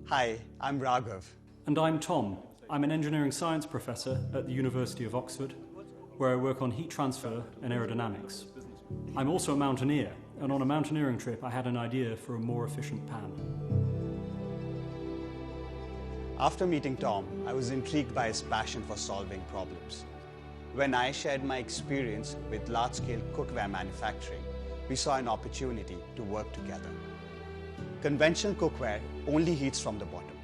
Hi, I'm Raghav. And I'm Tom. I'm an engineering science professor at the University of Oxford, where I work on heat transfer and aerodynamics. I'm also a mountaineer, and on a mountaineering trip I had an idea for a more efficient pan. After meeting Tom, I was intrigued by his passion for solving problems. When I shared my experience with large-scale cookware manufacturing, we saw an opportunity to work together. Conventional cookware only heats from the bottom.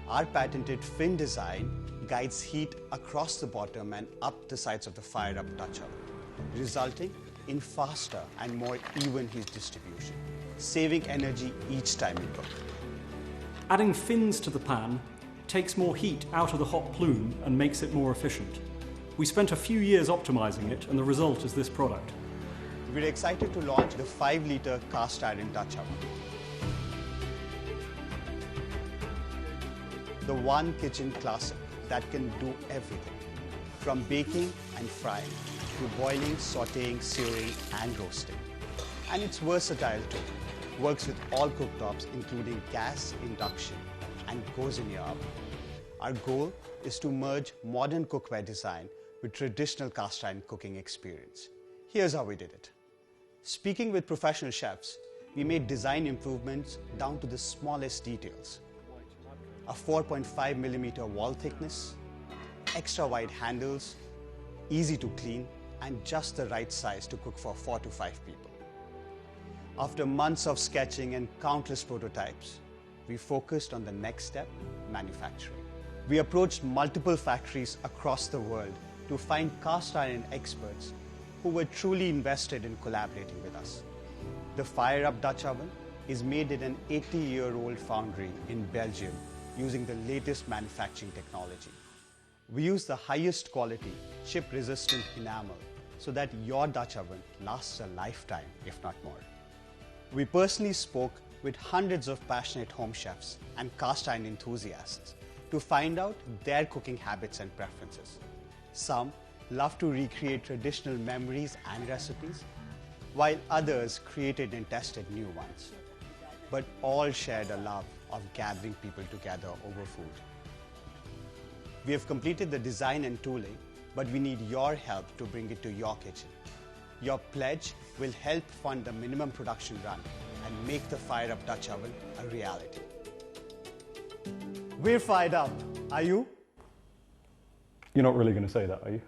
Our patented fin design guides heat across the bottom and up the sides of the FIREUP Dutch oven, resulting in faster and more even heat distribution, saving energy each time you cook. Adding fins to the pan takes more heat out of the hot plume and makes it more efficient. We spent a few years optimizing it, and the result is this product. We're excited to launch the 5-liter cast iron Dutch oven. The one kitchen classic that can do everything, from baking and frying to boiling, sautéing, searing and roasting. And it's versatile too. Works with all cooktops including gas, induction, and goes in your oven. Our goal is to merge modern cookware design with traditional cast iron cooking experience. Here's how we did it. Speaking with professional chefs, we made design improvements down to the smallest details. A 4.5mm wall thickness, extra wide handles, easy to clean, and just the right size to cook for 4 to 5 people. After months of sketching and countless prototypes, we focused on the next step, manufacturing. We approached multiple factories across the world to find cast iron experts who were truly invested in collaborating with us. The FIREUP Dutch oven is made in an 80-year-old foundry in Belgium using the latest manufacturing technology. We use the highest quality, chip-resistant enamel so that your Dutch oven lasts a lifetime, if not more. We personally spoke with hundreds of passionate home chefs and cast iron enthusiasts to find out their cooking habits and preferences. Some love to recreate traditional memories and recipes, while others created and tested new ones. But all shared a love of gathering people together over food. We have completed the design and tooling, but we need your help to bring it to your kitchen. Your pledge will help fund the minimum production run and make the FIREUP Dutch oven a reality. We're fired up. Are you? You're not really going to say that, are you?